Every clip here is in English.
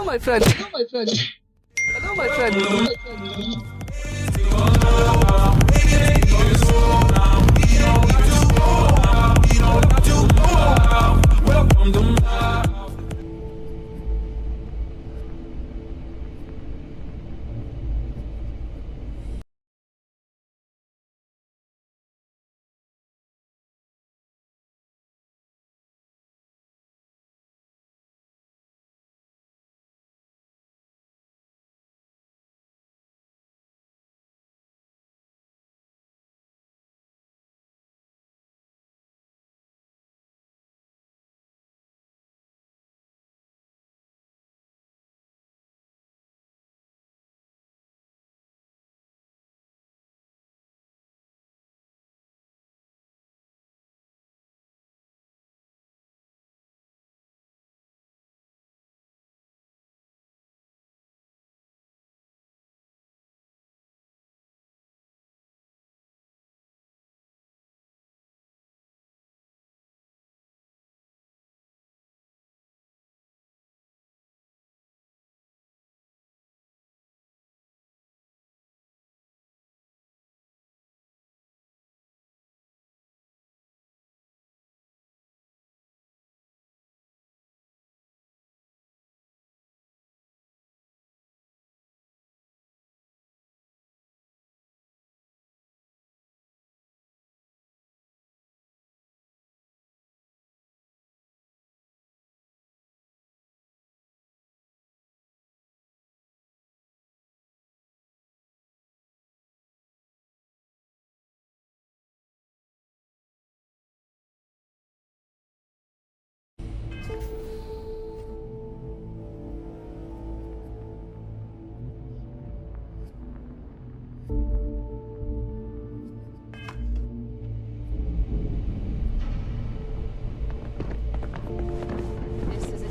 my friend. Hello, my friend. Hello, my friend. Hello, my friend.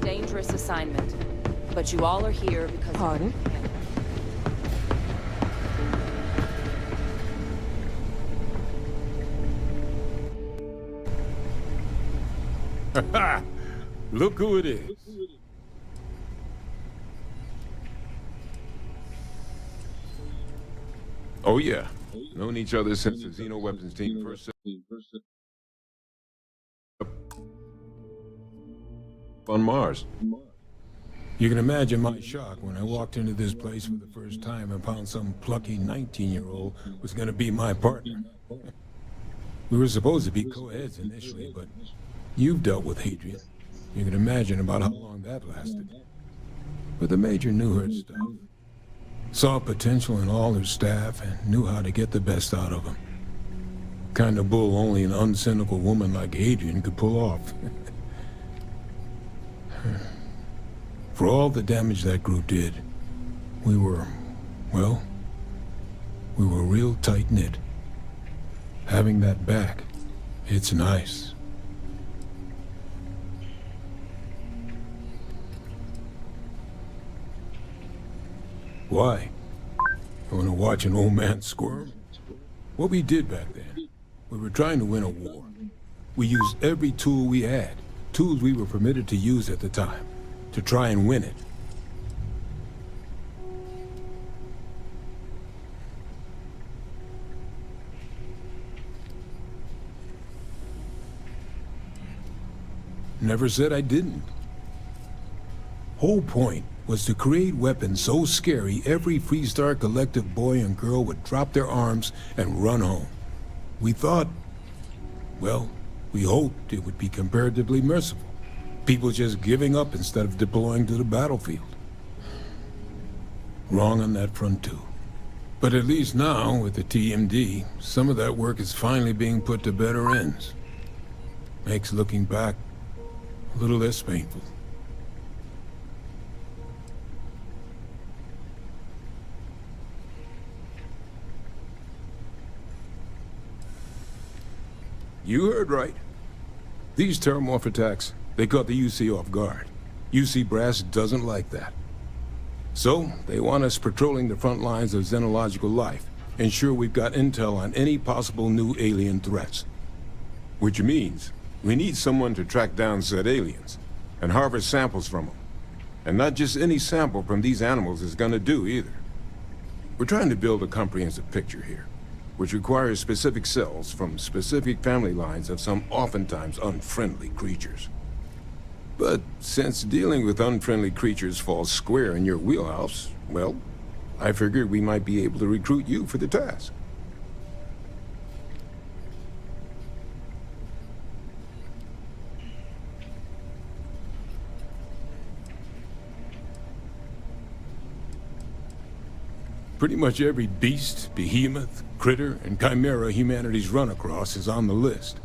Dangerous assignment, but you all are here because... Pardon? Look who it is. Oh yeah, known each other since the Xeno weapons team first on Mars. You can imagine my shock when I walked into this place for the first time and found some plucky 19-year-old was going to be my partner. We were supposed to be co-heads initially, but you've dealt with Hadrian. You can imagine about how long that lasted. But the Major knew her stuff. Saw potential in all her staff and knew how to get the best out of them. Kind of bull only an uncynical woman like Hadrian could pull off. For all the damage that group did, we were, well, we were real tight-knit. Having that back, it's nice. Why? You want to watch an old man squirm? What we did back then, we were trying to win a war. We used every tool we had, tools we were permitted to use at the time, to try and win it. Never said I didn't. Whole point was to create weapons so scary every Freestar Collective boy and girl would drop their arms and run home. We thought, well, we hoped it would be comparatively merciful. People just giving up instead of deploying to the battlefield. Wrong on that front too. But at least now, with the TMD, some of that work is finally being put to better ends. Makes looking back a little less painful. You heard right. These terramorph attacks, they caught the UC off guard. UC Brass doesn't like that. So, they want us patrolling the front lines of xenological life, ensure we've got intel on any possible new alien threats. Which means, we need someone to track down said aliens, and harvest samples from them. And not just any sample from these animals is gonna do either. We're trying to build a comprehensive picture here, which requires specific cells from specific family lines of some oftentimes unfriendly creatures. But since dealing with unfriendly creatures falls square in your wheelhouse, well, I figured we might be able to recruit you for the task. Pretty much every beast, behemoth, critter, and chimera humanity's run across is on the list.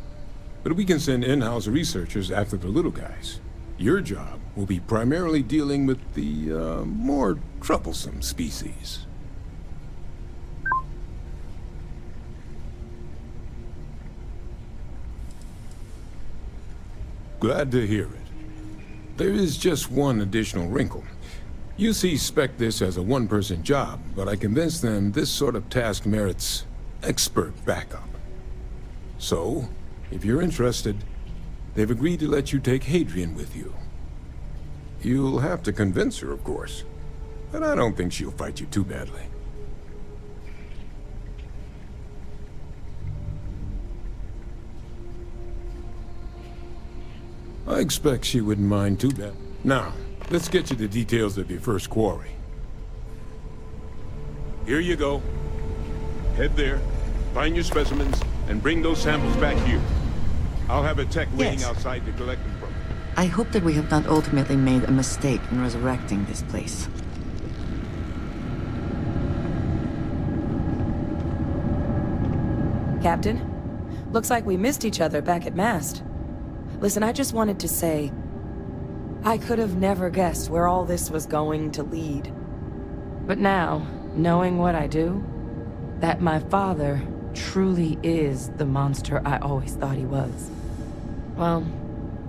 But we can send in-house researchers after the little guys. Your job will be primarily dealing with the, more troublesome species. Glad to hear it. There is just one additional wrinkle. UC spec this as a one-person job, but I convinced them this sort of task merits expert backup. So, if you're interested, they've agreed to let you take Hadrian with you. You'll have to convince her, of course, but I don't think she'll fight you too badly. I expect she wouldn't mind too bad. Now, let's get you the details of your first quarry. Here you go. Head there, find your specimens, and bring those samples back here. I'll have a tech waiting Yes. outside to collect them from you. I hope that we have not ultimately made a mistake in resurrecting this place. Captain, looks like we missed each other back at Mast. Listen, I just wanted to say, I could have never guessed where all this was going to lead. But now, knowing what I do, that my father truly is the monster I always thought he was. Well,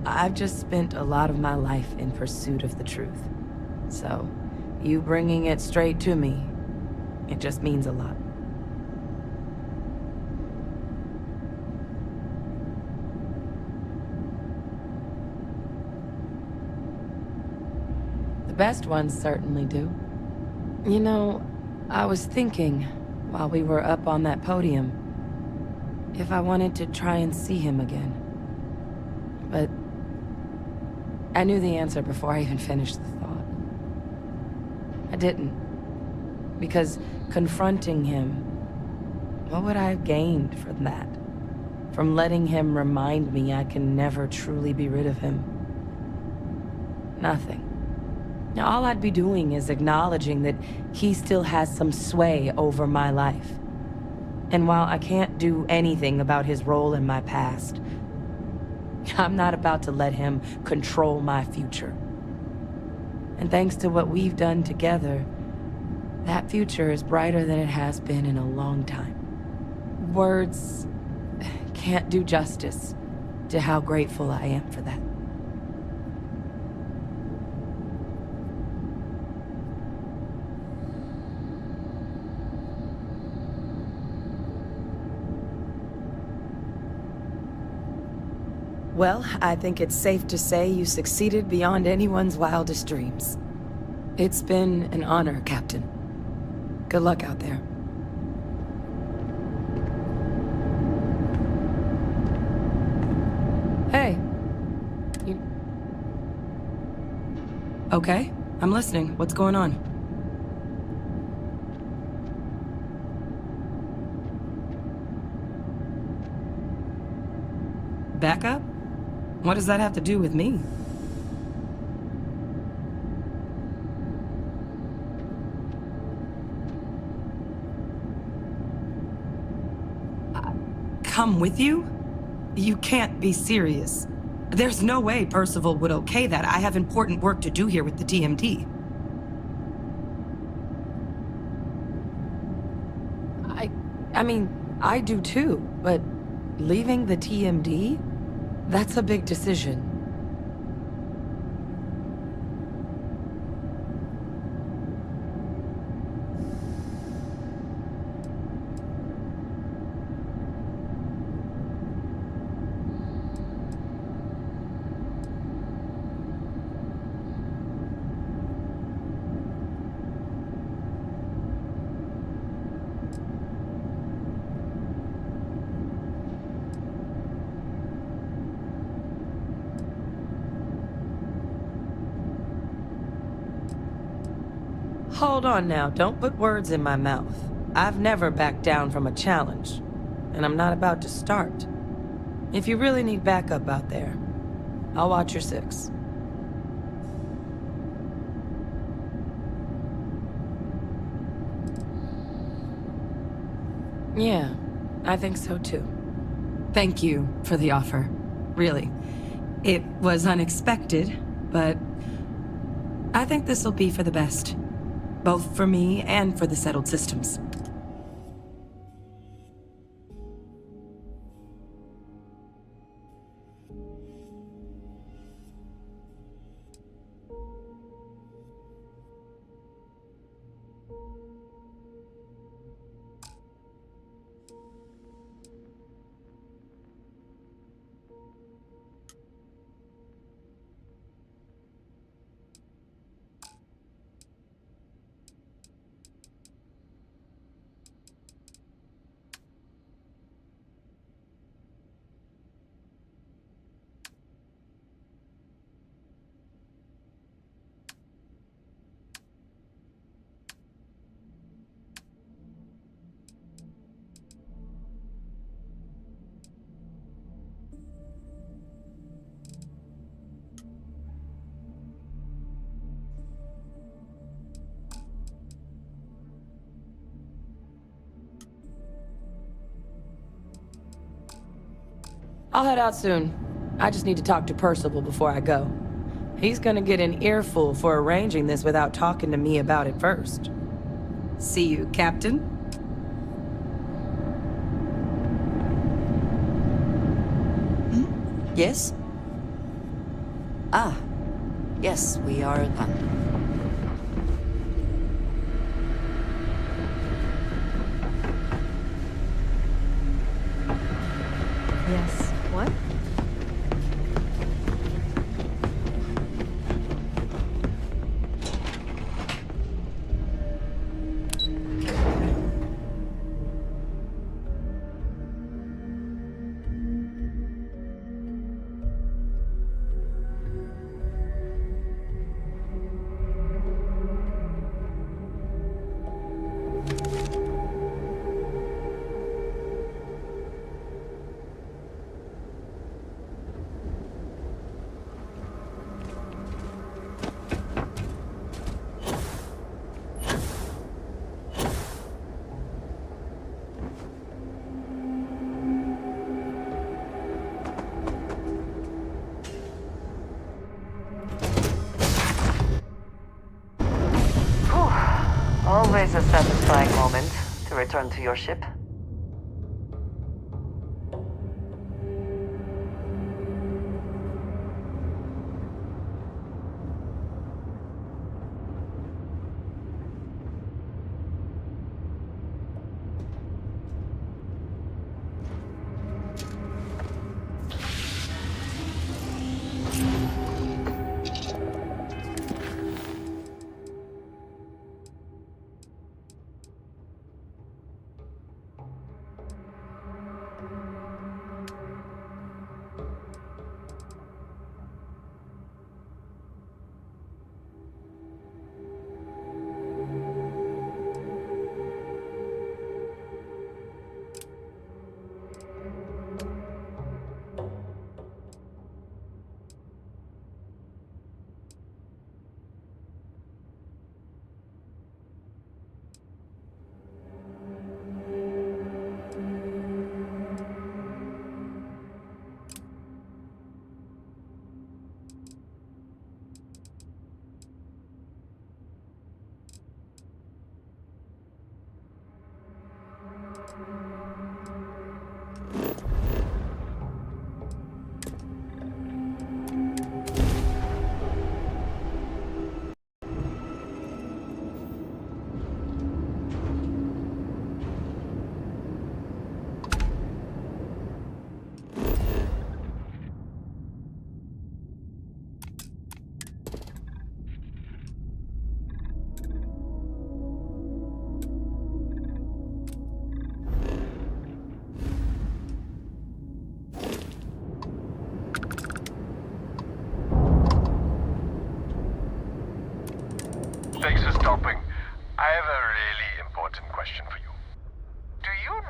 I've just spent a lot of my life in pursuit of the truth. So, you bringing it straight to me, it just means a lot. The best ones certainly do. You know, I was thinking, while we were up on that podium, if I wanted to try and see him again. But I knew the answer before I even finished the thought. I didn't. Because confronting him, what would I have gained from that? From letting him remind me I can never truly be rid of him? Nothing. Now, all I'd be doing is acknowledging that he still has some sway over my life. And while I can't do anything about his role in my past, I'm not about to let him control my future. And thanks to what we've done together, that future is brighter than it has been in a long time. Words can't do justice to how grateful I am for that. Well, I think it's safe to say you succeeded beyond anyone's wildest dreams. It's been an honor, Captain. Good luck out there. Hey. You... Okay, I'm listening. What's going on? Backup? What does that have to do with me? Come with you? You can't be serious. There's no way Percival would okay that. I have important work to do here with the TMD. I mean, I do too, but leaving the TMD? That's a big decision. Hold on now, don't put words in my mouth. I've never backed down from a challenge, and I'm not about to start. If you really need backup out there, I'll watch your six. Yeah, I think so too. Thank you for the offer. Really. It was unexpected, but I think this'll be for the best. Both for me and for the settled systems. I'll head out soon. I just need to talk to Percival before I go. He's gonna get an earful for arranging this without talking to me about it first. See you, Captain. Yes? Ah, yes, we are done. Yes. What? Always a satisfying moment to return to your ship.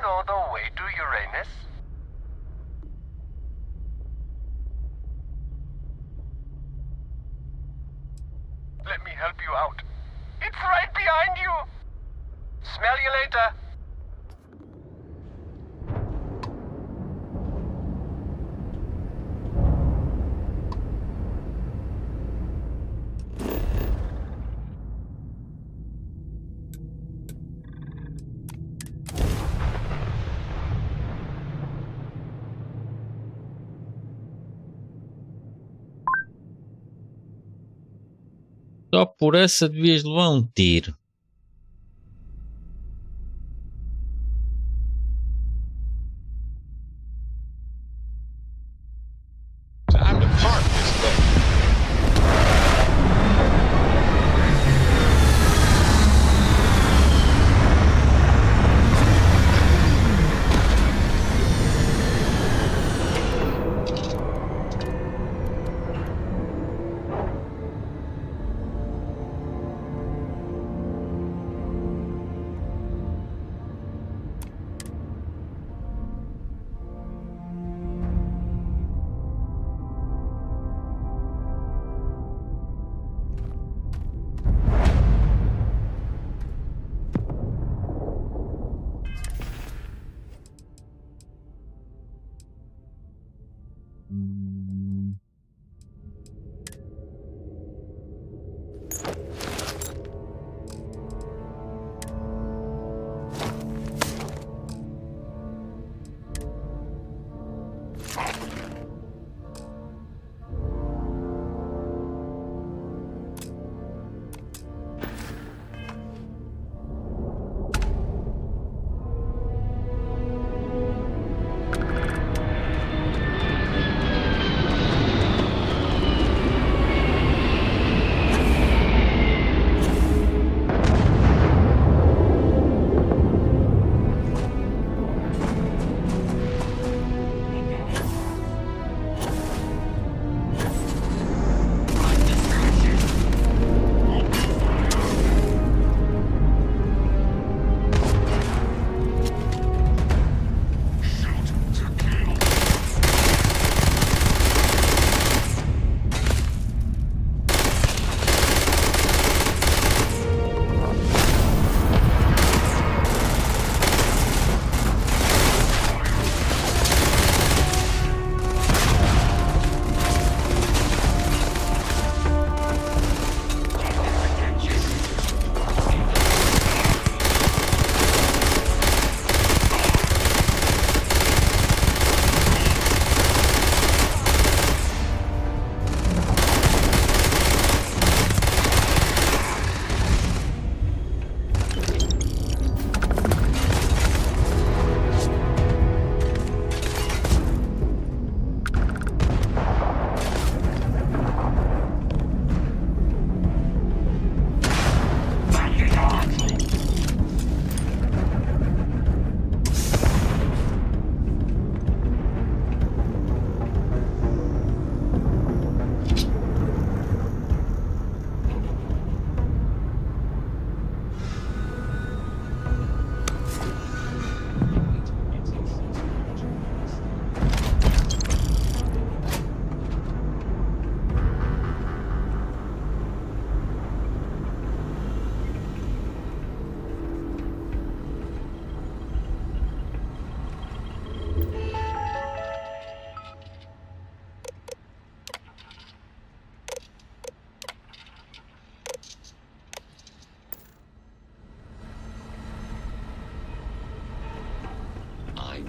know the way to Uranus? Let me help you out. It's right behind you! Smell you later! Só por essa devias levar um tiro. Time to park this thing.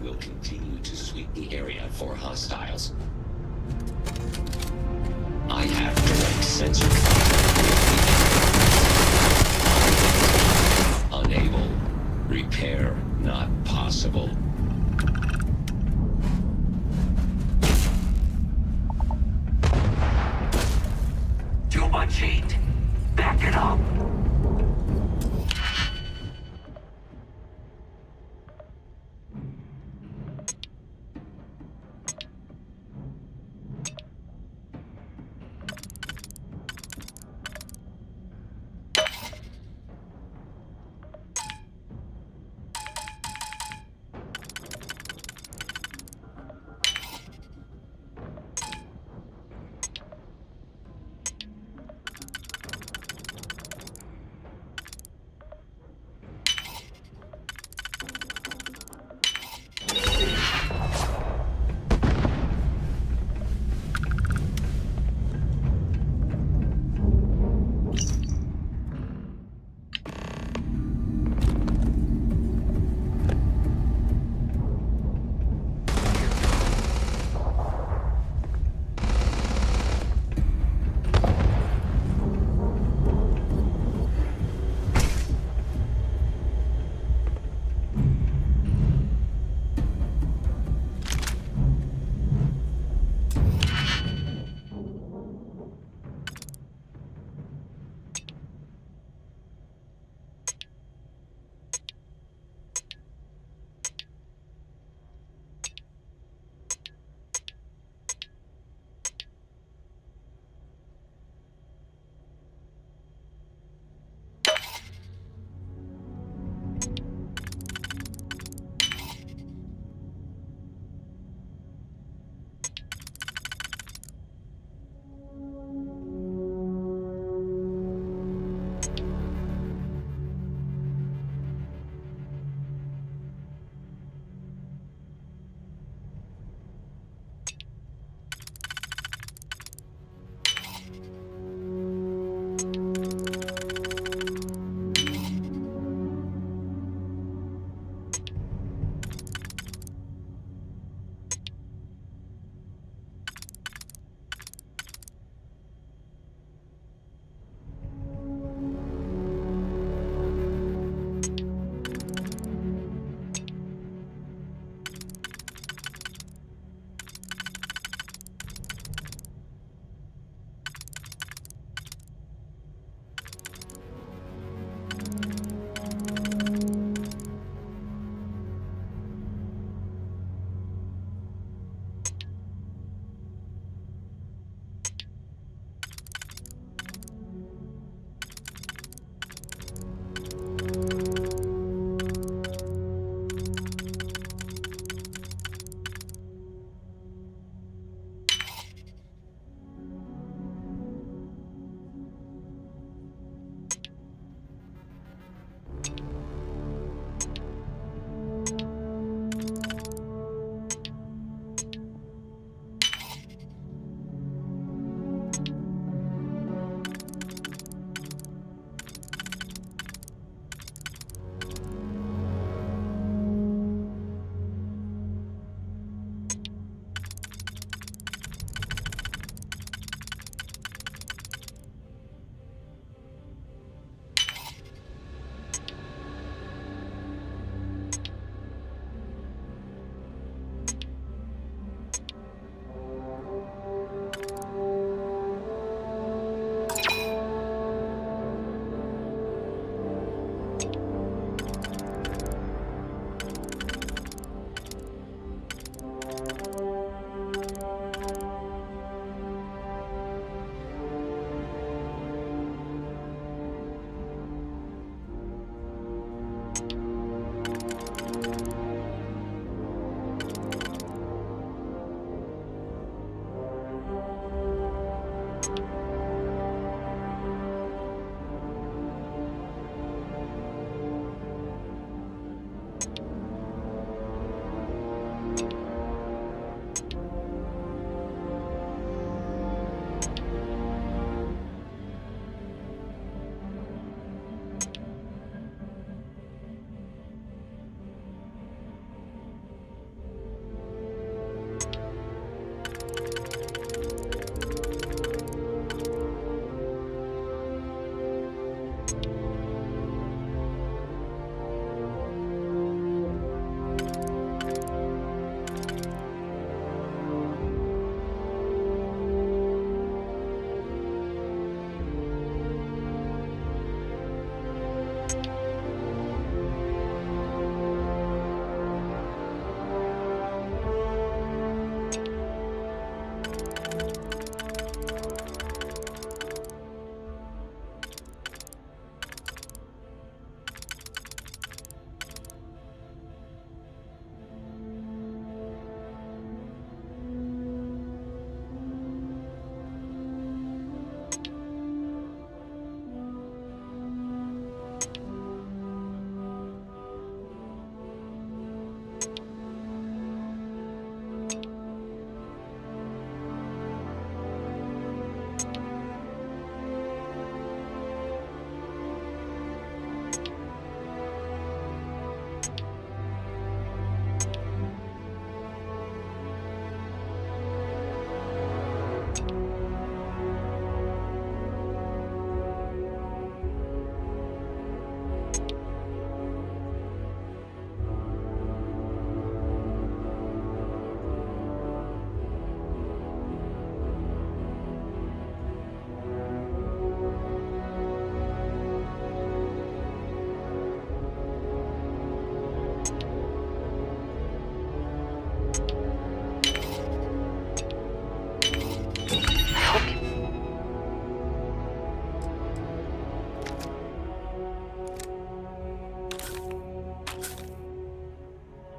will continue to sweep the area for hostiles. I have direct sensor contact. Unable. Repair not possible. Too much heat. Back it up.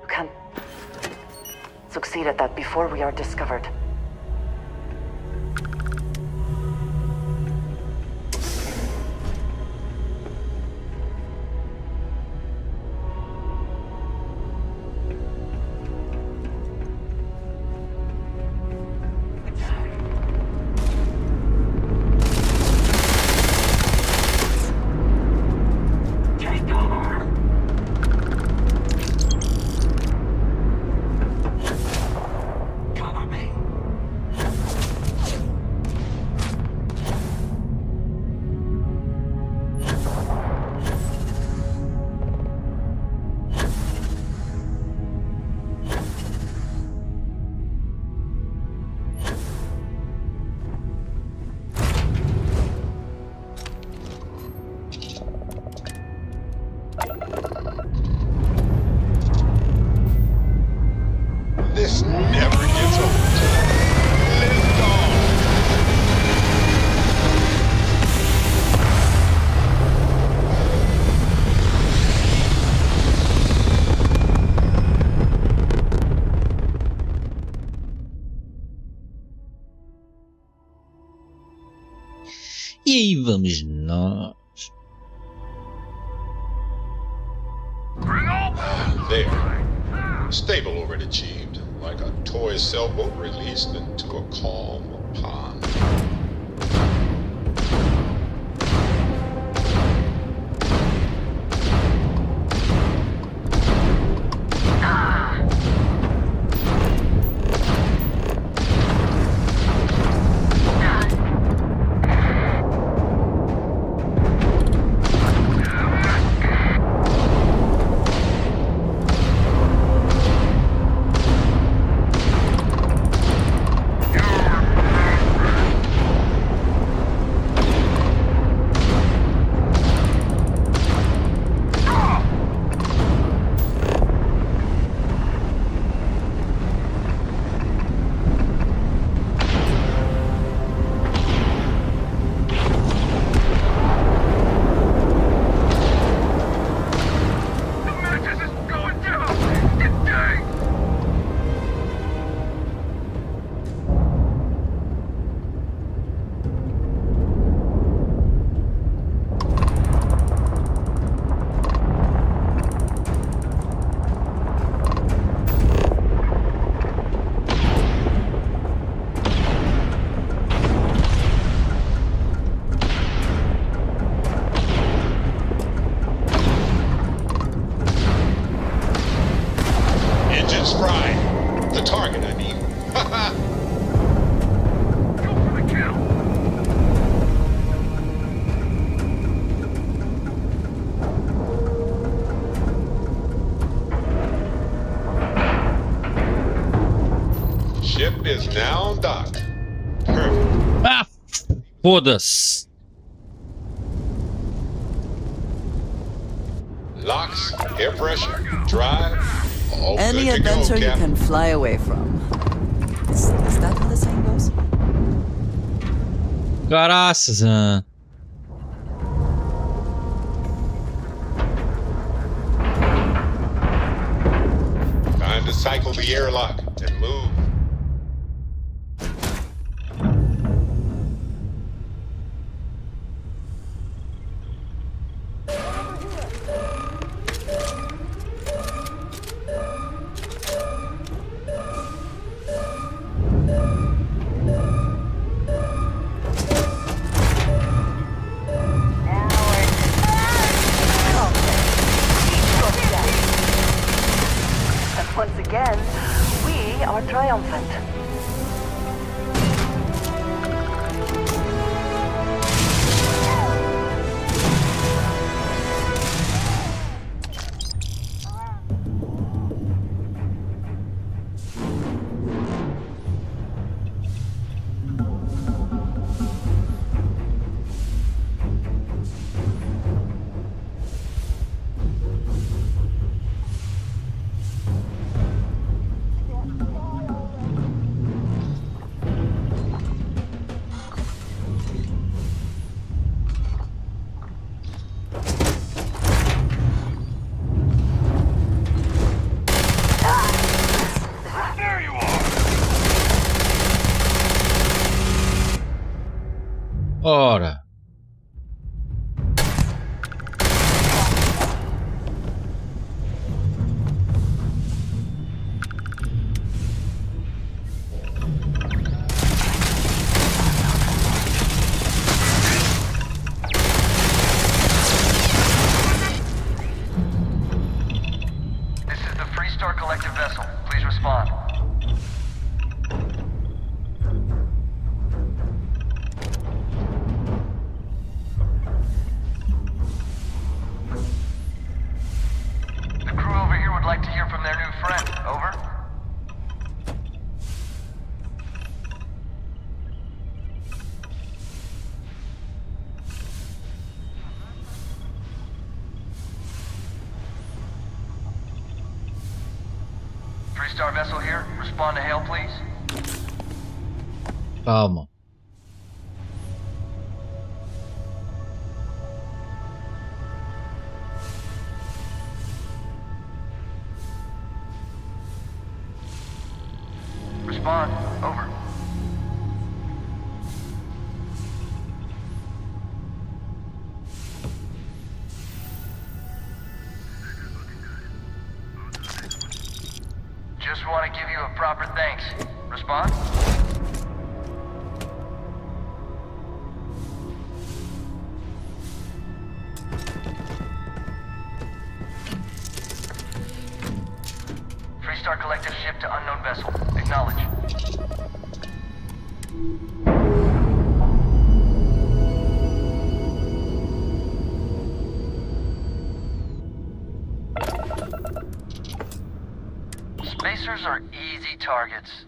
You can succeed at that before we are discovered. This never gets old. Live on. E aí vamos nós. There. Stable orbit achieved, like a toy sailboat released into a calm pond. Engines fried. The target, I mean. Go for the kill. Ship is now docked. Perfect. Ah, foda-se. Locks, air pressure, drive, all Any good to go, adventure you Captain. can fly away from. Is that how the saying goes? Caraças. Time to cycle the airlock and move. Once again, we are triumphant. Ora. This is the Freestar Collective vessel. Please respond. The crew over here would like to hear from their new friend. Over. Three-star vessel here. Respond to hail, please. Calma. Respond. Over. Just want to give you a proper thanks. Respond. Freestar Collective ship to unknown vessel. Acknowledge. Spacers are easy targets.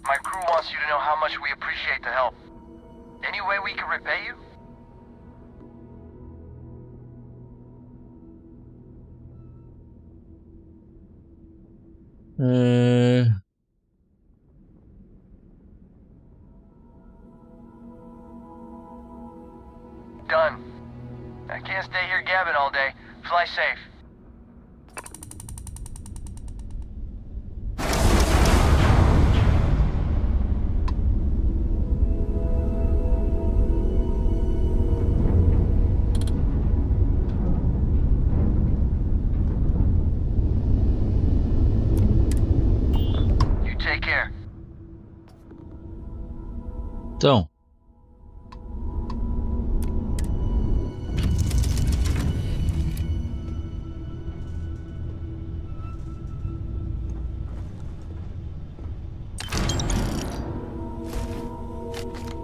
My crew wants you to know how much we appreciate the help. Any way we can repay you? Done. I can't stay here gabbing all day. Fly safe. You take care. Então.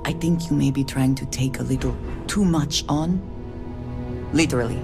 I think you may be trying to take a little too much on. Literally.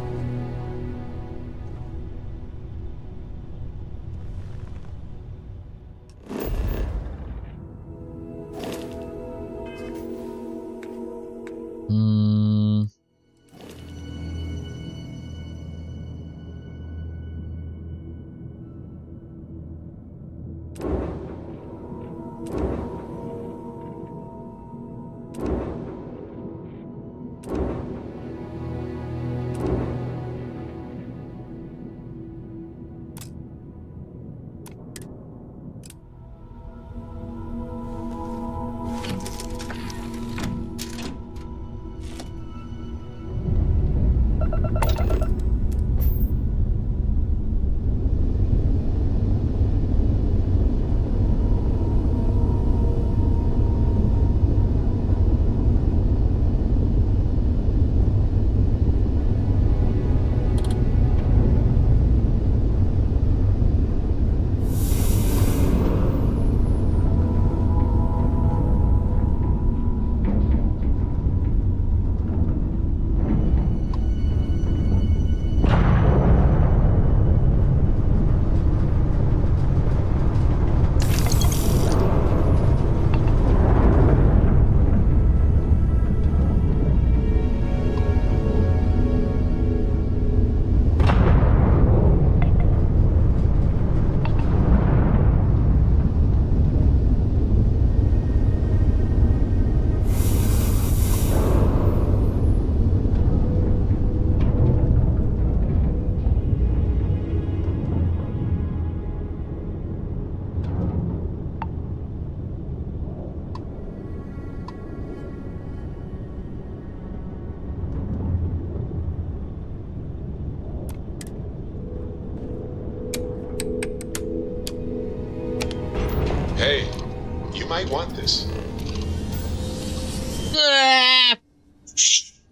You might want this.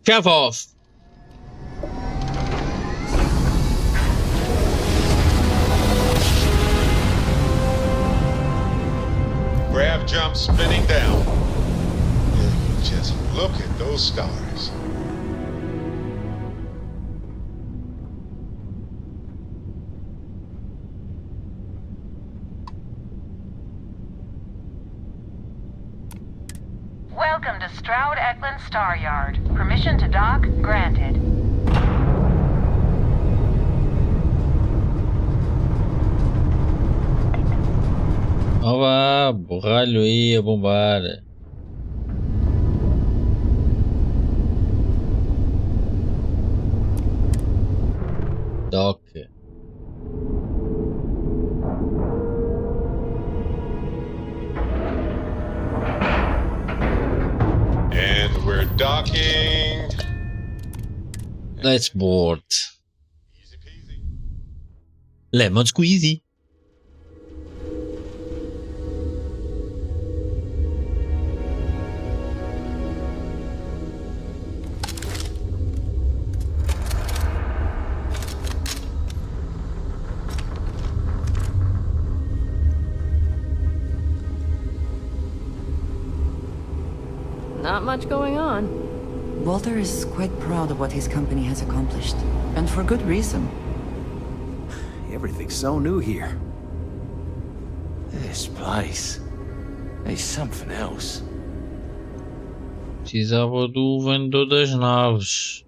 Shove off. Grab jump spinning down. Just look at those stars. Welcome to Stroud Eklund Star Yard. Permission to dock granted. Ó vá, borralho aí a bombar. Doc. And we're docking. Let's board. Easy peasy. Lemon squeezy. Not much going on. Walter is quite proud of what his company has accomplished, and for good reason. Everything's so new here. This place is something else. Precisava do vendedor das naves.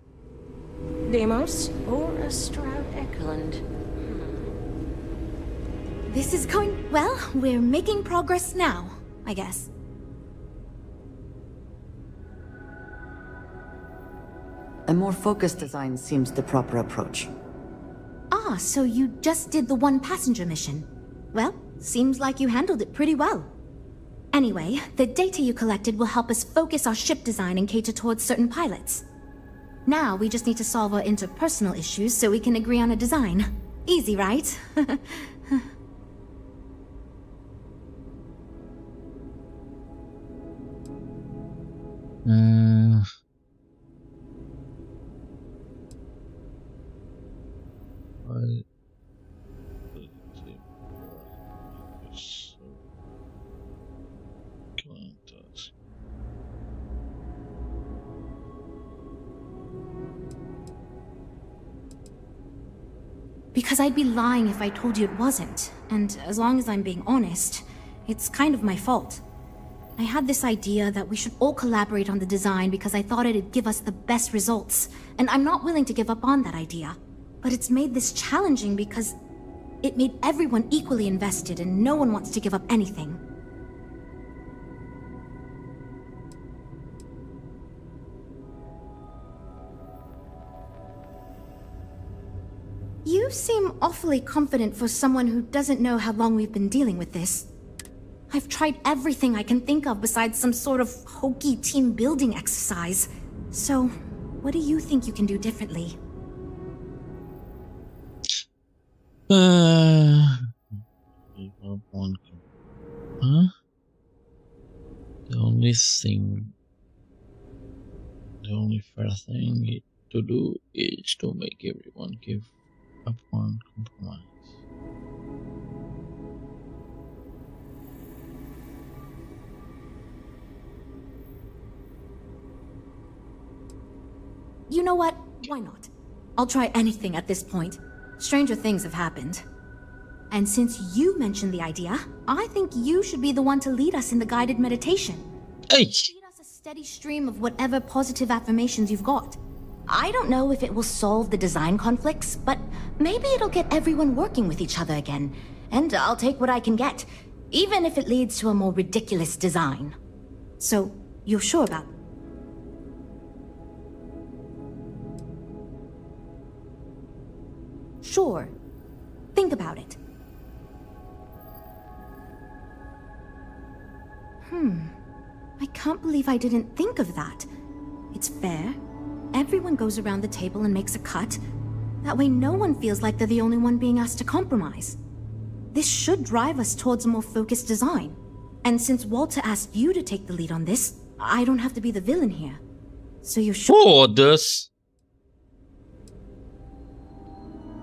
Deimos or a Stroud Eklund? This is going well. We're making progress now, I guess. A more focused design seems the proper approach. Ah, so you just did the one passenger mission. Well, seems like you handled it pretty well. Anyway, the data you collected will help us focus our ship design and cater towards certain pilots. Now we just need to solve our interpersonal issues so we can agree on a design. Easy, right? Because I'd be lying if I told you it wasn't. And as long as I'm being honest, it's kind of my fault. I had this idea that we should all collaborate on the design because I thought it'd give us the best results. And I'm not willing to give up on that idea. But it's made this challenging because it made everyone equally invested and no one wants to give up anything. You seem awfully confident for someone who doesn't know how long we've been dealing with this. I've tried everything I can think of besides some sort of hokey team building exercise. So, what do you think you can do differently? Huh? The only fair thing to do is to make everyone give up one compromise. You know what? Why not? I'll try anything at this point. Stranger things have happened. And since you mentioned the idea, I think you should be the one to lead us in the guided meditation. Hey! Feed us a steady stream of whatever positive affirmations you've got. I don't know if it will solve the design conflicts, but maybe it'll get everyone working with each other again. And I'll take what I can get, even if it leads to a more ridiculous design. So, you're sure about? Sure. Think about it. I can't believe I didn't think of that. It's fair. Everyone goes around the table and makes a cut. That way no one feels like they're the only one being asked to compromise. This should drive us towards a more focused design. And since Walter asked you to take the lead on this, I don't have to be the villain here. So you're sure? Foda-se.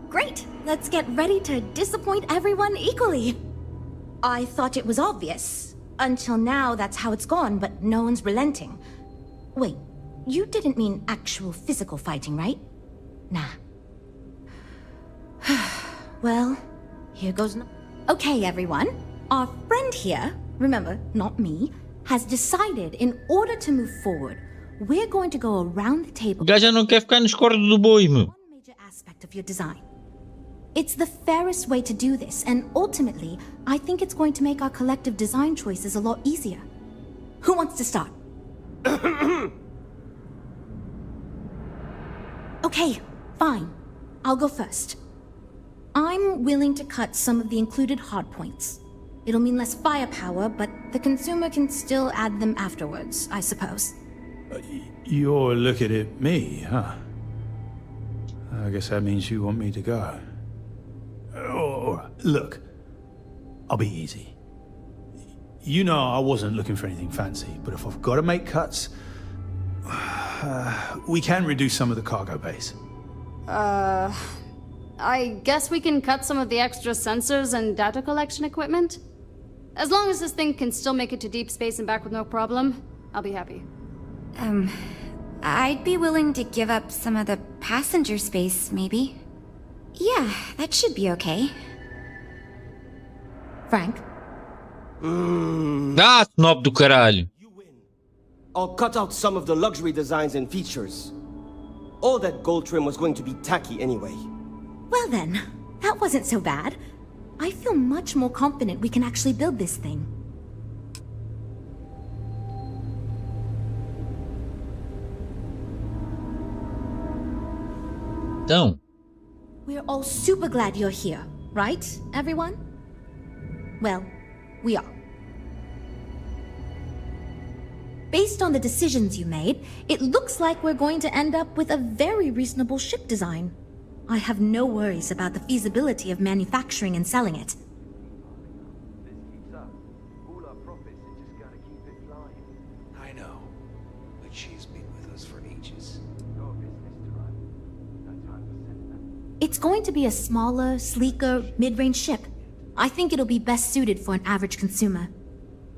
Great! Let's get ready to disappoint everyone equally. I thought it was obvious. Until now, that's how it's gone, but no one's relenting. Wait, you didn't mean actual physical fighting, right? Nah. Well, here goes okay, everyone. Our friend here, remember, not me, has decided in order to move forward, we're going to go around the table. O gajo não quer ficar nos cordos do boi, meu. One major aspect of your design. It's the fairest way to do this, and ultimately, I think it's going to make our collective design choices a lot easier. Who wants to start? Okay, fine. I'll go first. I'm willing to cut some of the included hardpoints. It'll mean less firepower, but the consumer can still add them afterwards, I suppose. You're looking at me, huh? I guess that means you want me to go. Look, I'll be easy. You know I wasn't looking for anything fancy, but if I've got to make cuts, we can reduce some of the cargo base. I guess we can cut some of the extra sensors and data collection equipment. As long as this thing can still make it to deep space and back with no problem, I'll be happy. I'd be willing to give up some of the passenger space, maybe. Yeah, that should be okay. Frank? Ah, snob do caralho. I'll cut out some of the luxury designs and features. All that gold trim was going to be tacky anyway. Well then, that wasn't so bad. I feel much more confident we can actually build this thing. Então. We're all super glad you're here, right, everyone? Well, we are. Based on the decisions you made, it looks like we're going to end up with a very reasonable ship design. I have no worries about the feasibility of manufacturing and selling it. I know, but she's been with us for ages. It's going to be a smaller, sleeker, mid-range ship. I think it'll be best suited for an average consumer.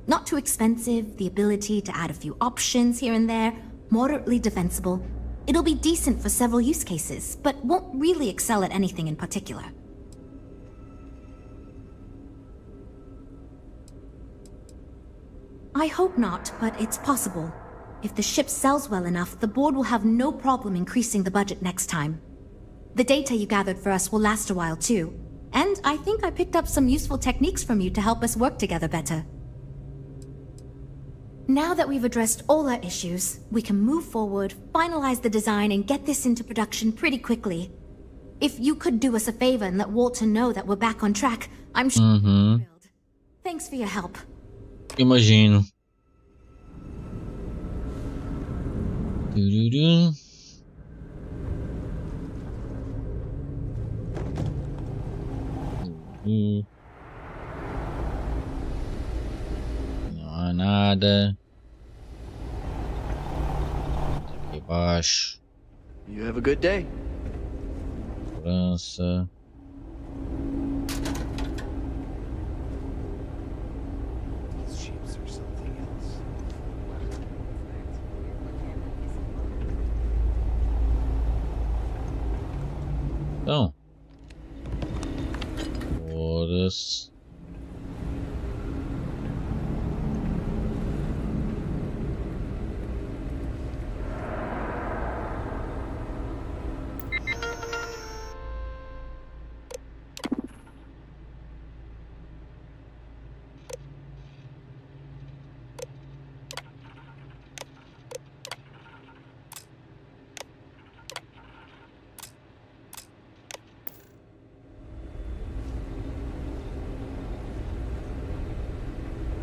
Not too expensive, the ability to add a few options here and there, moderately defensible. It'll be decent for several use cases, but won't really excel at anything in particular. I hope not, but it's possible. If the ship sells well enough, the board will have no problem increasing the budget next time. The data you gathered for us will last a while too, and I think I picked up some useful techniques from you to help us work together better. Now that we've addressed all our issues, we can move forward, finalize the design, and get this into production pretty quickly. If you could do us a favor and let Walter know that we're back on track, I'm sure he'll be thrilled. Thanks for your help. Imagino. Tururu. Não há nada. Aqui abaixo. You have a good day. Segurança. Então. Foda-se.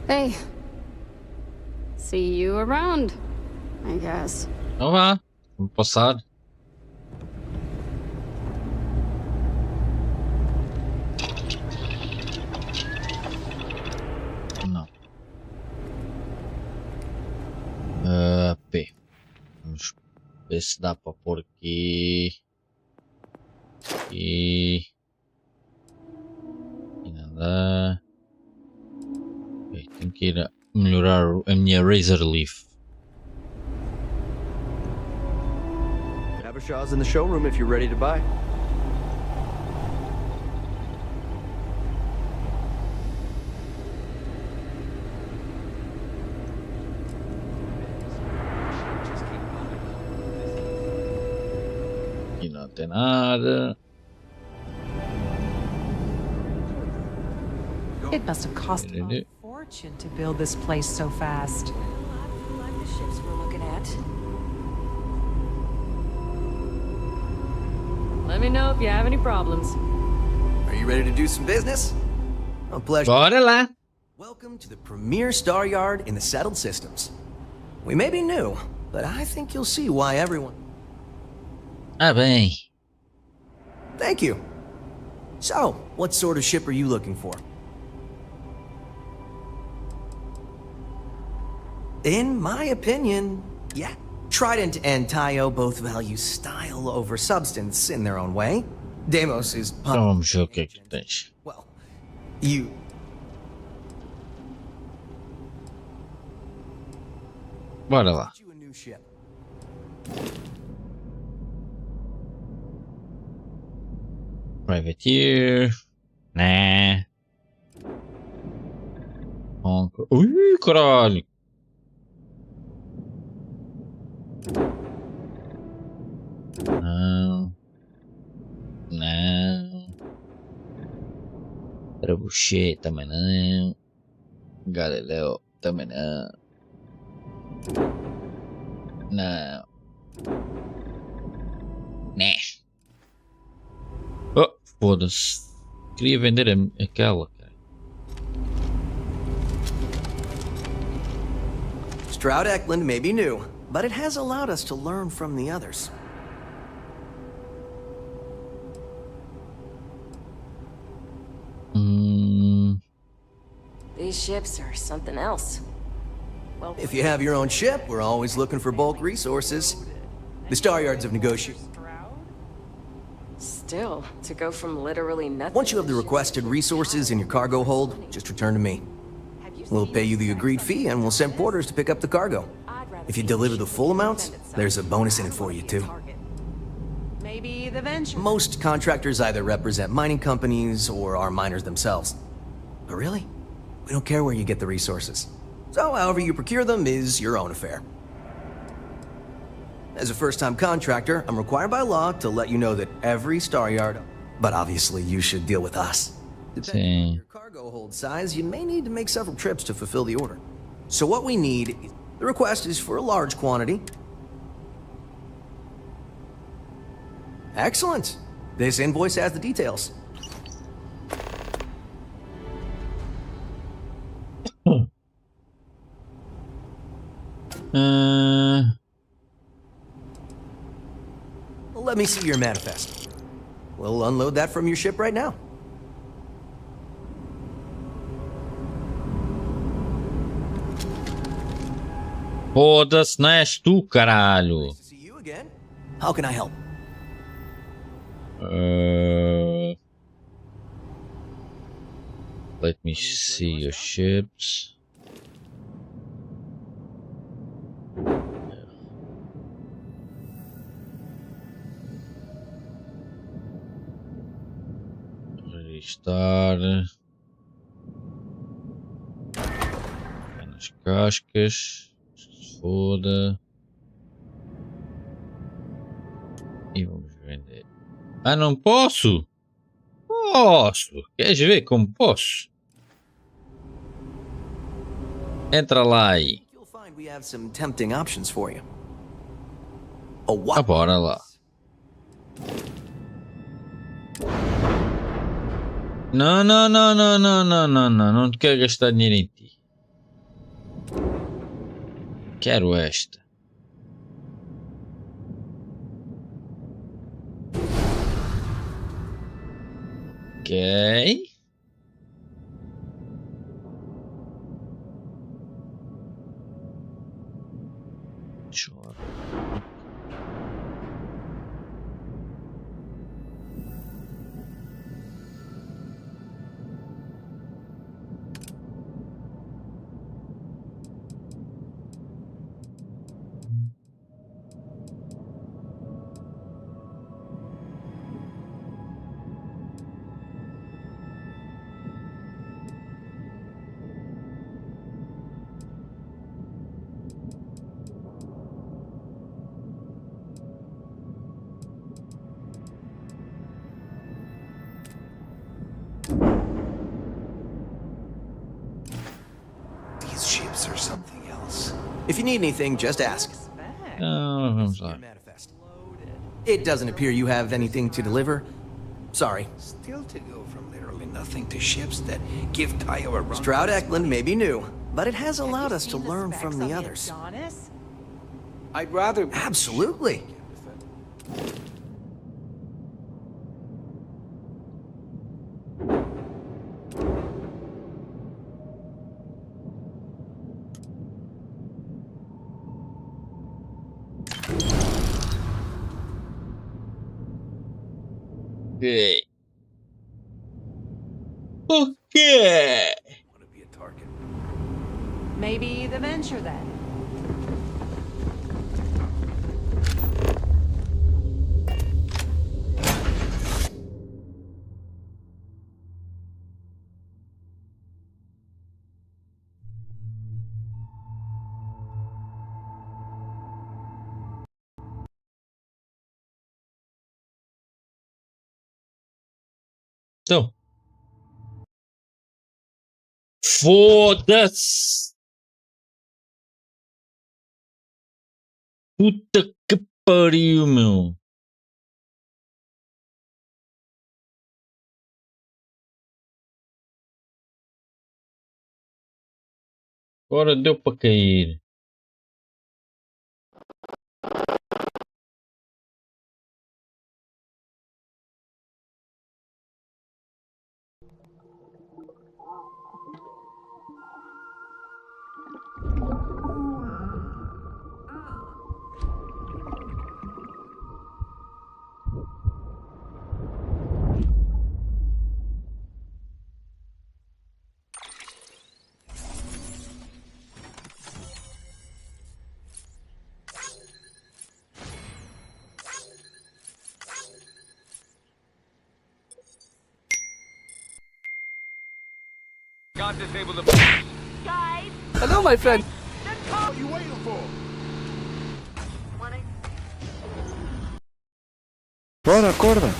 Hey. See you around, I guess. Então vá. Vamos passar. Não. ver se dá para pôr aqui. E não dá. Ok, tenho que ir a melhorar a minha Razor Leaf. Avashaw's in the showroom if you're ready to buy. E não tem nada. It must have cost a fortune to build this place so fast. Like the ships we're looking at. Let me know if you have any problems. Are you ready to do some business? A pleasure. Bora lá. Welcome to the premier star yard in the settled systems. We may be new, but I think you'll see why everyone... Ah, bem. Thank you. So, what sort of ship are you looking for? In my opinion, yeah. Trident and Tayo both value style over substance in their own way. Deimos is... Então vamos ver o que é que tens. Well, you... Bora lá. You a new ship. Privateer. Nah. Conquer. Ui, caralho. Não. Não. Trebuchet também não. Galileu também não. Não. Né. Oh, foda-se. Queria vender aquela, cara. Stroud Eklund may be new, but it has allowed us to learn from the others. These ships are something else. Well, if you have your own ship, we're always looking for bulk resources. The Star Yards have negotiated. Still, to go from literally nothing... Once you have the requested resources in your cargo hold, just return to me. We'll pay you the agreed fee and we'll send porters to pick up the cargo. If you deliver the full amount, there's a bonus in it for you too. Maybe the venture. Most contractors either represent mining companies or are miners themselves. But really, we don't care where you get the resources. So however you procure them is your own affair. As a first-time contractor, I'm required by law to let you know that every Star Yard, but obviously you should deal with us. Depending on your cargo hold size, you may need to make several trips to fulfill the order. So what we need, the request is for a large quantity. Excellent. This invoice has the details. Let me see your manifest. We'll unload that from your ship right now. Foda-se, não és tu, caralho. See you again. How can I help? Let me see your ships. Registrar. Nas cascas. Se foda. E vamos vender. Ah, não posso? Posso! Queres ver como posso? Entra lá aí. You'll find we have some tempting options for you. Ah, bora lá. Não, não, não, não, não, não, não, não, não quero gastar dinheiro em ti. Quero esta. Ok. ships or something else. If you need anything, just ask. Vamos lá. It doesn't appear you have anything to deliver. Sorry. Still to go from literally nothing to ships that give Tayo a run. Stroud Eklund may be new, but it has allowed us to learn from the others. I'd rather... Absolutely. Okay. Okay. Want to be a target. Maybe the venture then. Então. Foda-se! Puta que pariu, meu! Agora deu para cair. God disable the guys. Hello, my friend. What are you waiting for? Bora, acorda.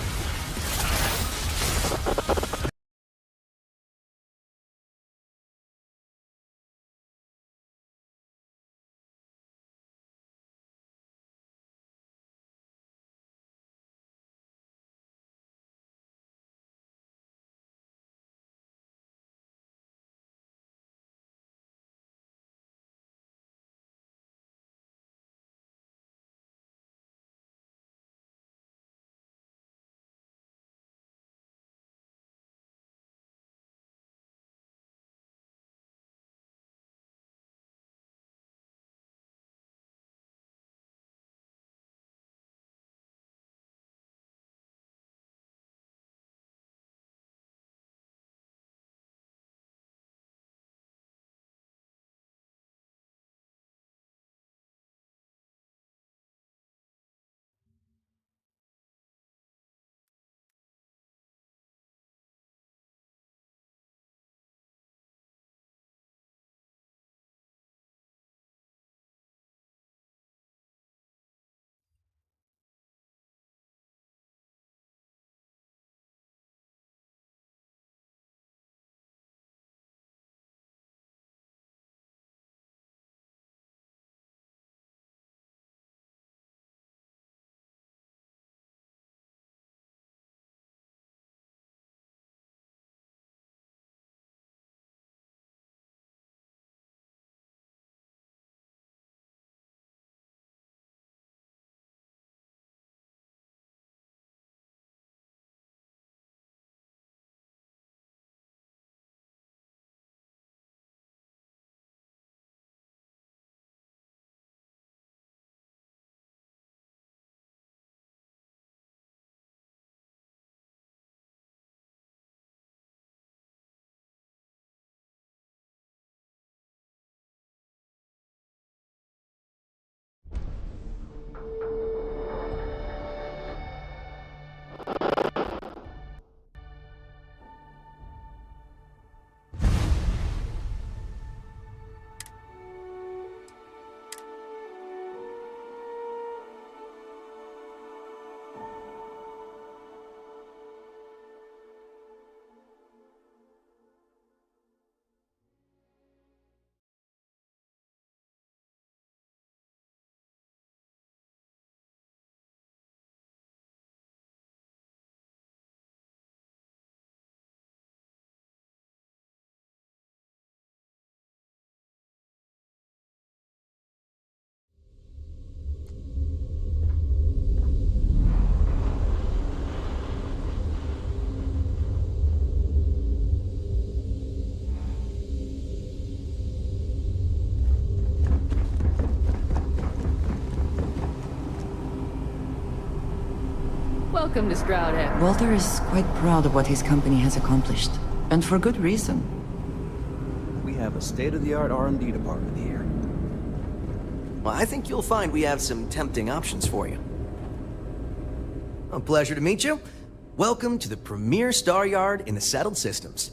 Welcome to Stroudhead. Walter is quite proud of what his company has accomplished, and for good reason. We have a state-of-the-art R&D department here. Well, I think you'll find we have some tempting options for you. A pleasure to meet you. Welcome to the premier star yard in the settled systems.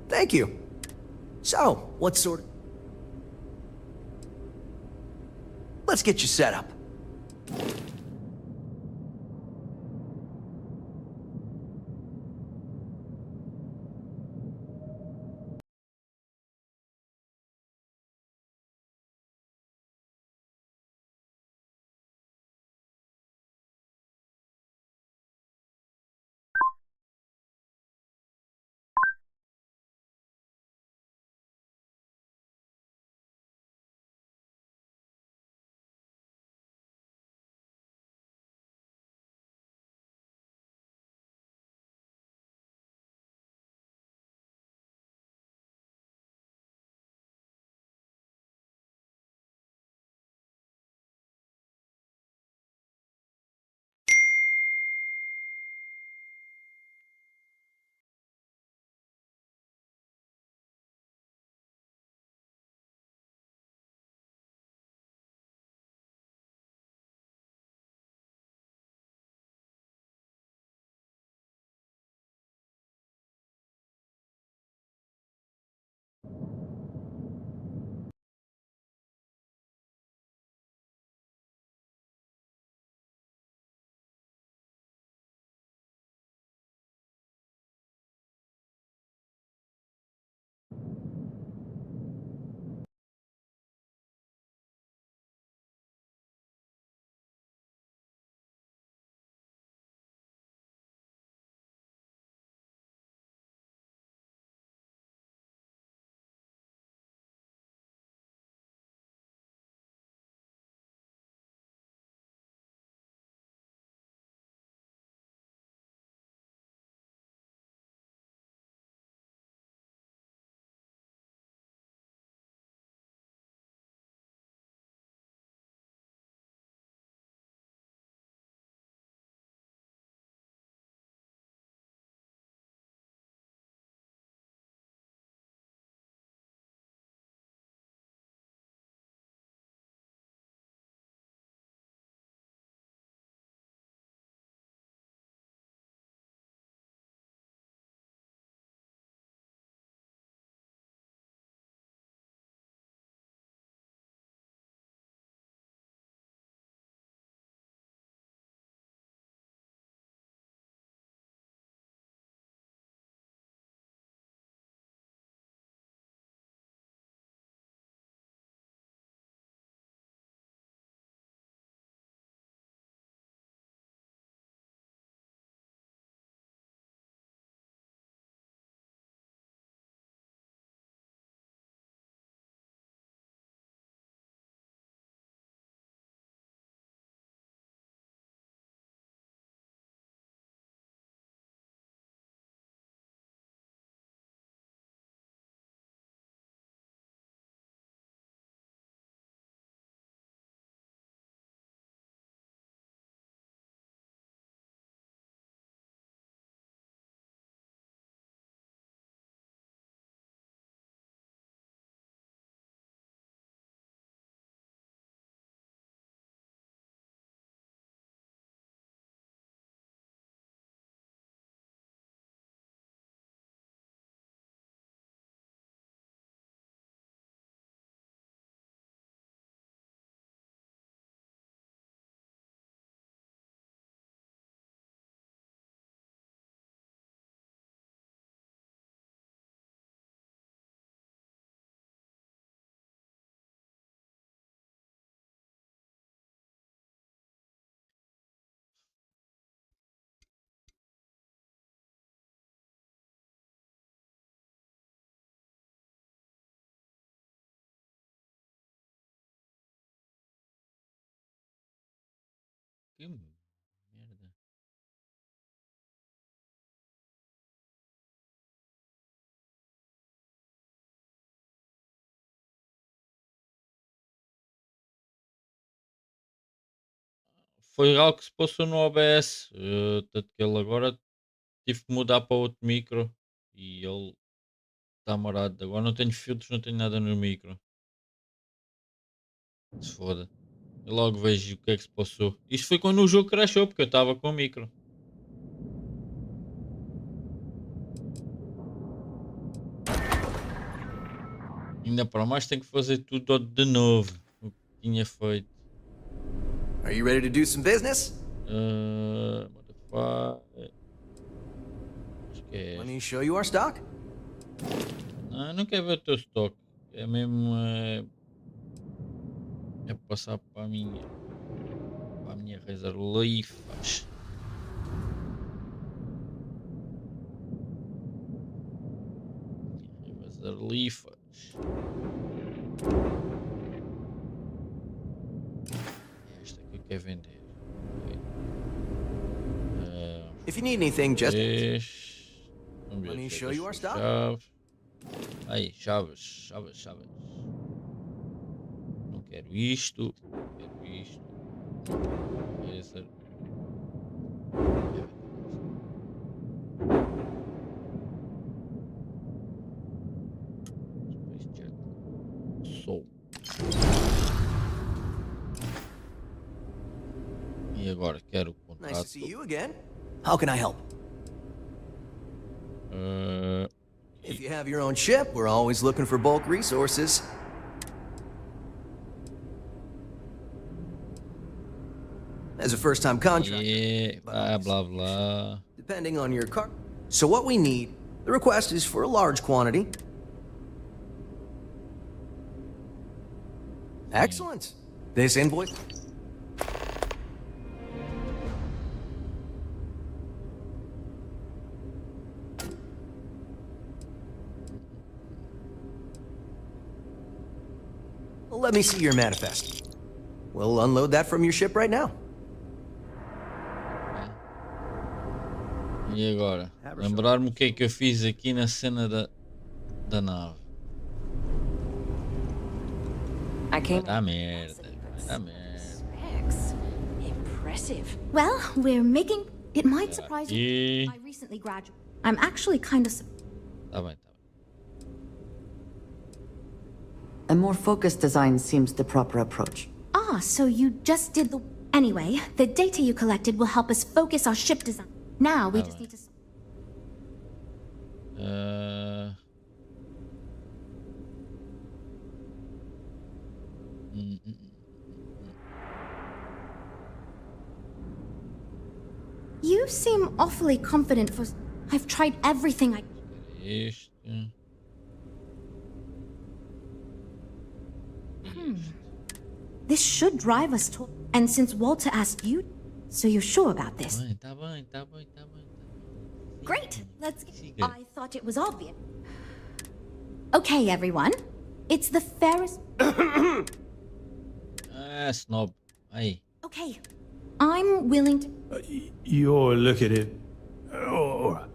Thank you. So, what sort of... Let's get you set up. Que merda. foi algo que se passou no OBS. Tanto que ele agora tive que mudar para outro micro e ele está marado. Agora não tenho filtros, não tenho nada no micro. Se foda. Eu logo vejo o que é que se passou. Isto foi quando o jogo crashou, porque eu estava com o micro. Ainda para mais tenho que fazer tudo de novo. O que tinha feito. Are you ready to do some business? Acho que é. Let me show you our stock. Não quero ver o teu stock. É mesmo. É passar para a minha reservas. Reservas. Esta que eu quero vender. If you need anything, just let me show you our stock. Aí, chaves. Não quero isto. Esse. E agora quero o contrato. Nice to see you again. How can I help? If you have your own ship, we're always looking for bulk resources. As a first-time contractor. Yeah, blah blah. Depending on your car. So what we need, the request is for a large quantity. Excellent. This invoice. Let me see your manifest. We'll unload that from your ship right now. E agora? Lembrar-me o que é que eu fiz aqui na cena da nave. Tá merda. Impressive. Well, we're making... It might surprise you. I recently graduated. I'm actually kind of... Tá bem. A more focused design seems the proper approach. Ah, so you just did the... Anyway, the data you collected will help us focus our ship design. Now we just need to... You seem awfully confident for... I've tried everything I... This should drive us to... And since Walter asked you, so you're sure about this? Tá bem. Great! Let's get... I thought it was obvious. Okay, everyone. It's the fairest... Snob. Aí. Okay. I'm willing to... You're look at it.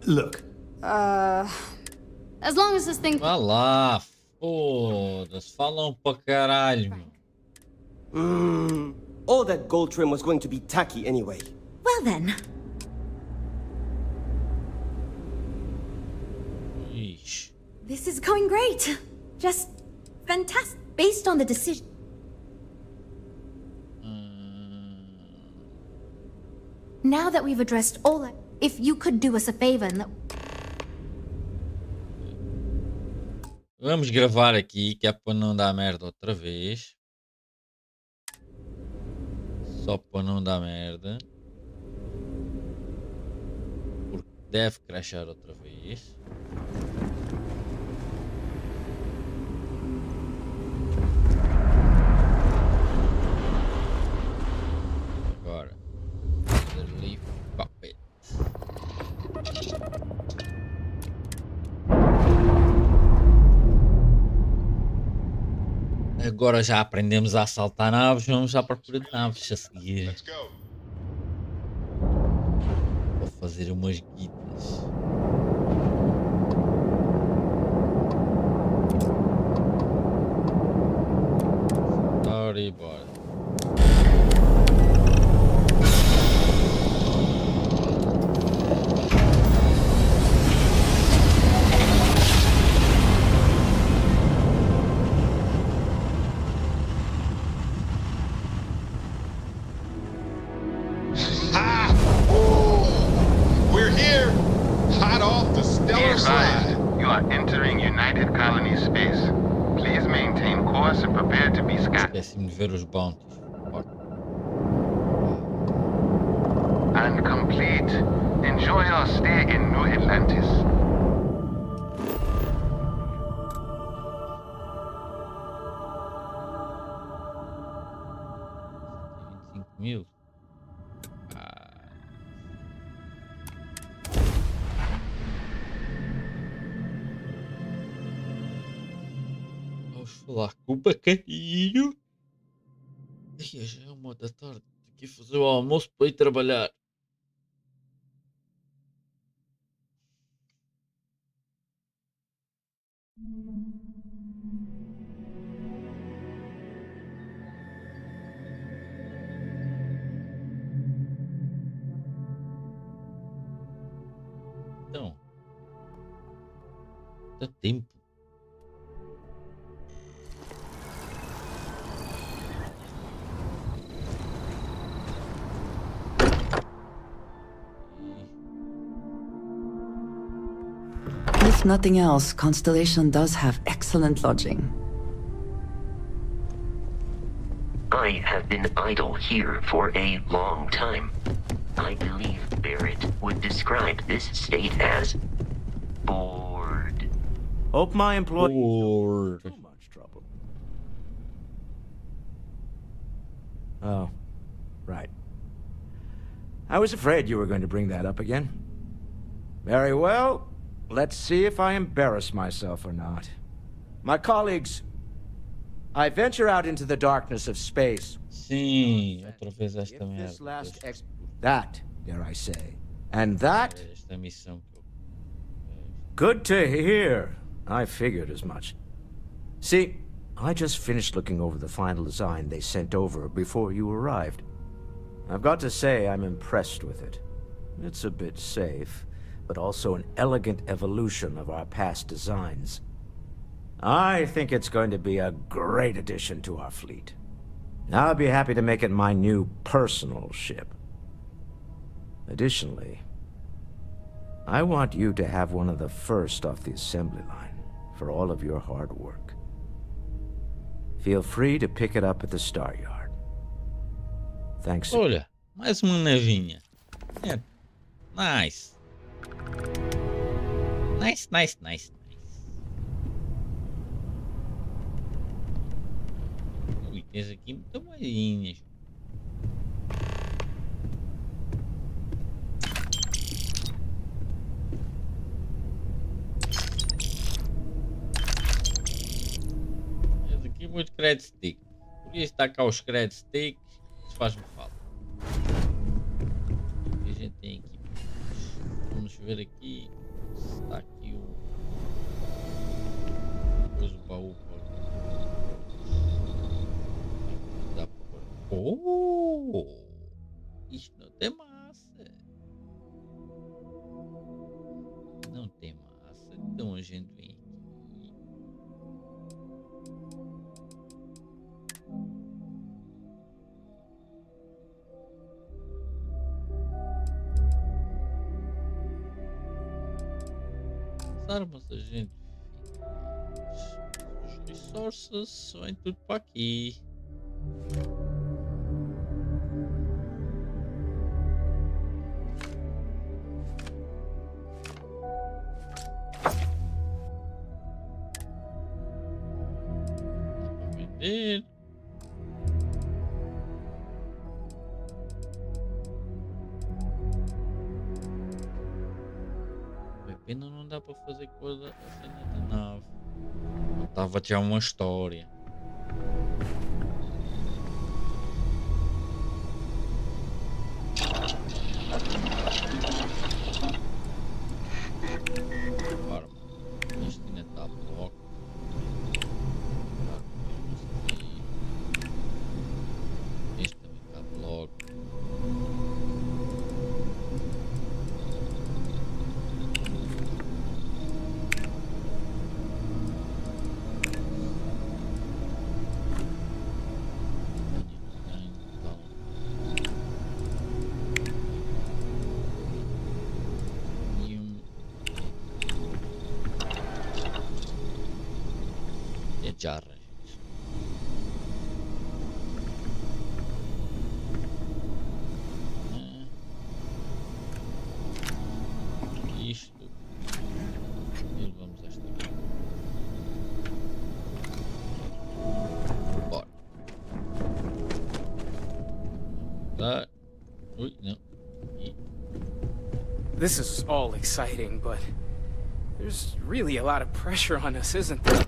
Look. As long as this thing... Vá lá. Foda-se. Falam para caralho. All that gold trim was going to be tacky anyway. Well then. Ixi. This is going great. Just fantastic. Based on the decision. Now that we've addressed all that, if you could do us a favor and that... Vamos gravar aqui, que é para não dar merda outra vez. Só para não dar merda. Porque deve crashar outra vez. Agora. Leave puppet. Agora já aprendemos a assaltar naves, vamos à procura de naves a seguir. Vou fazer umas guitas. Bora e bora. advised, you are entering United Colony space. Please maintain course and prepare to be scanned. Esqueci-me de ver os bounties. And complete. Enjoy your stay in New Atlantis. Mil. Vamos falar com o bacaninho. Já é 1 da tarde. Tenho que ir fazer o almoço para ir trabalhar. Então, dá tempo. If nothing else, Constellation does have excellent lodging. I have been idle here for a long time. I believe Barrett would describe this state as bored. Hope my employee Bored. too much trouble. Oh, right. I was afraid you were going to bring that up again. Very well. Let's see if I embarrass myself or not. My colleagues, I venture out into the darkness of space. Sim, outra vez esta If this merda. last that, dare I say, and that, Esta missão que eu... good to hear. I figured as much. See, I just finished looking over the final design they sent over before you arrived. I've got to say I'm impressed with it. It's a bit safe, but also an elegant evolution of our past designs. I think it's going to be a great addition to our fleet. I'll be happy to make it my new personal ship. Additionally, I want you to have one of the first off the assembly line for all of your hard work. Feel free to pick it up at the Star Yard. Thanks. Olha, mais uma navinha. É. Nice. Nice, nice, nice, nice. Ui, tens aqui muitas moedinhas. Tens aqui muito credit stick. Por isso está cá os credit sticks. Isso faz-me falta. O que a gente tem aqui? Vamos ver aqui se está aqui o... Depois o baú. Dá para pôr. Oh! Isto não tem massa. Não tem massa. Então a gente vem aqui. Armas a gente os resources vem tudo para aqui. Dá para vender. Pena não dá para fazer coisa a cena da nave. Estava já uma história. Arma. Isto ainda está a bloco. Este também está a bloco. já arranjo. Isto. E vamos a esta. Bora. Tá. Ui, não. This is all exciting, but there's really a lot of pressure on us, isn't there?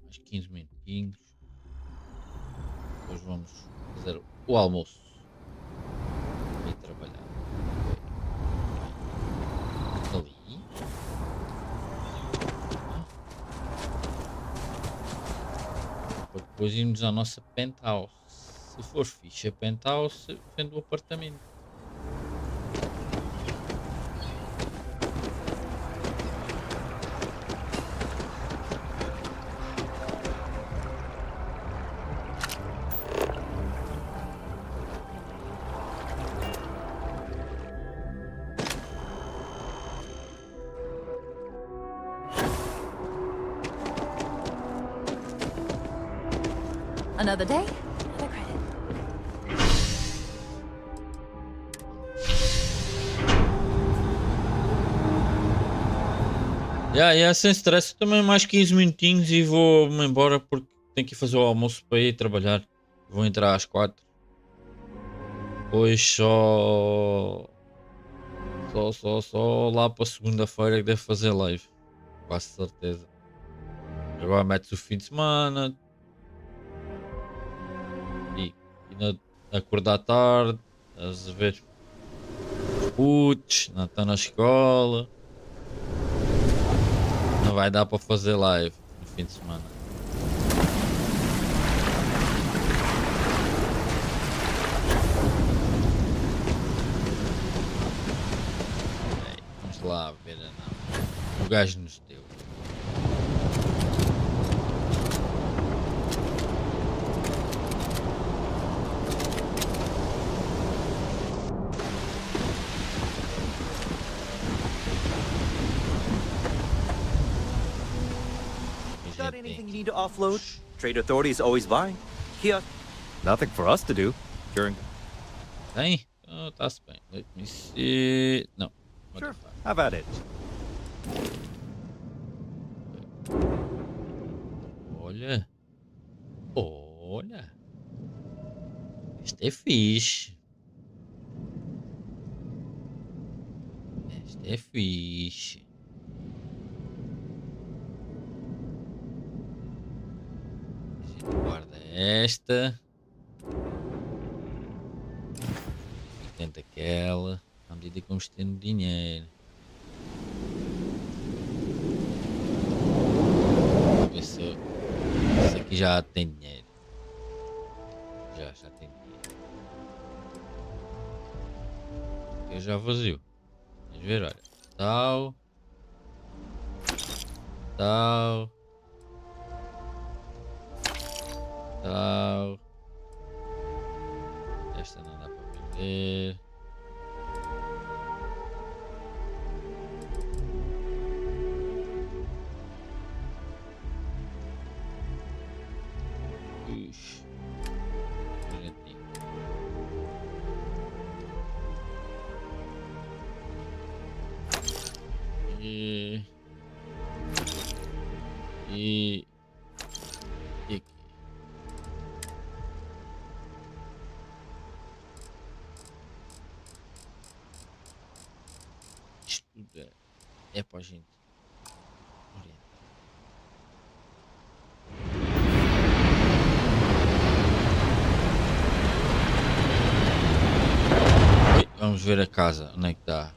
Mais 15 minutinhos. Depois vamos fazer o almoço e trabalhar. Ali. Para depois irmos à nossa penthouse. Se for fixe a penthouse, vendo o apartamento. Another day, another credit. Sem stress, também mais 15 minutinhos e vou-me embora porque tenho que ir fazer o almoço para ir trabalhar. Vou entrar às 4. Depois só lá para segunda-feira que devo fazer live. Quase certeza. Agora metes o fim de semana. E acordar tarde, a ver os putos, não está na escola. Não vai dar para fazer live no fim de semana. Vamos lá ver, não. O gajo nos deu. Got anything you need to offload? Trade authorities always buying. Here, nothing for us to do during. Tem? Oh, tá-se bem. Let me see. Não. Sure. Have at it. Olha. Olha. Este é fixe. Este é fixe. Guarda esta. E tenta aquela. À medida que vamos tendo dinheiro. Vou ver se aqui já tem dinheiro. Já tem dinheiro. Eu já vazio. Vamos ver, olha. Tal. Tal. Tal. Esta não dá para vender. Ixi. E aqui. Isto tudo é para a gente orientar. Vamos ver a casa, onde é que está.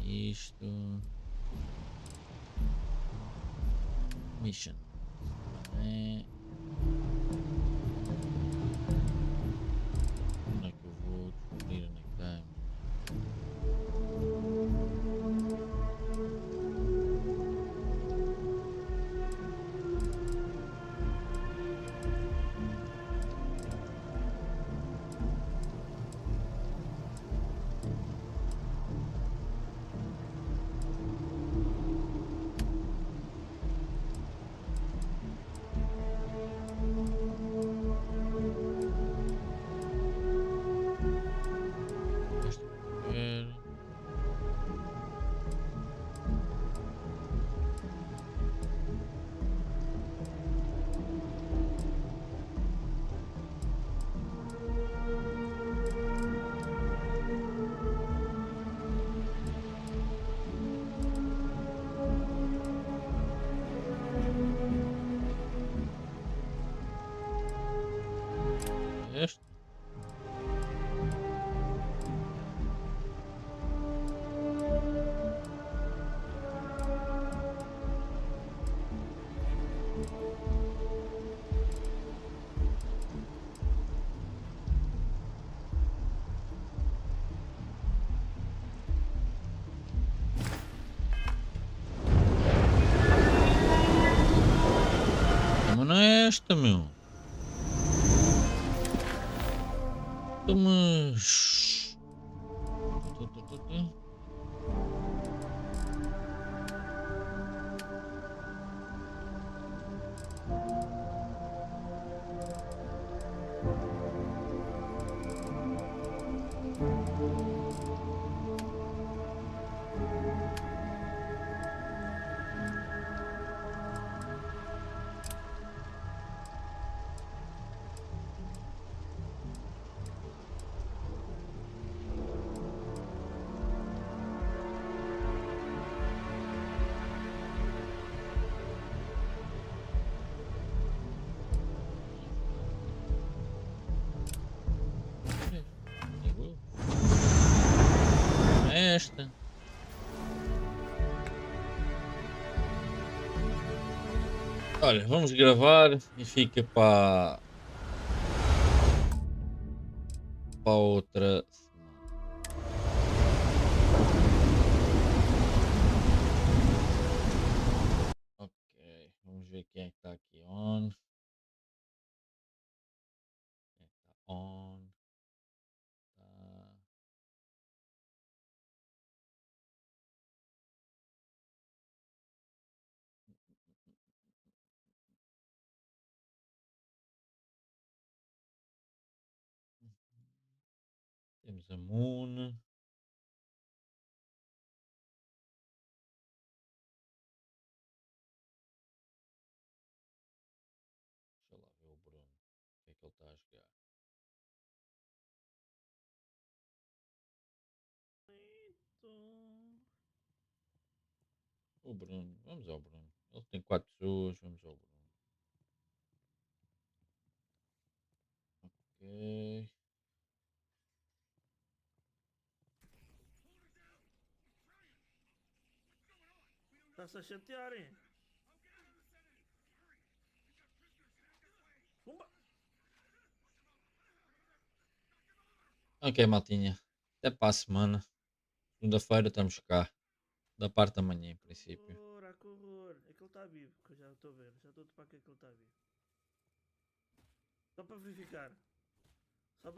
Isto. Mission. Onde é que eu vou descobrir onde é que está? esta, meu? Mas... esta. Olha, vamos gravar e fica para outra semana. Ok, vamos ver quem é que está aqui on. Quem é que está on? Tá. Temos a Moon. Deixa lá ver o Bruno. O que é que ele está a jogar? O Bruno. Vamos ao Bruno. Ele tem 4 pessoas. Vamos ao Bruno. Ok. Está-se a chatearem. Pumba. Ok, maltinha. Até para a semana. Segunda-feira estamos cá. Da parte da manhã, em princípio. Ora, que horror. É que ele está vivo, que eu já estou a ver. Já estou a topar que é que ele está vivo. Só para verificar.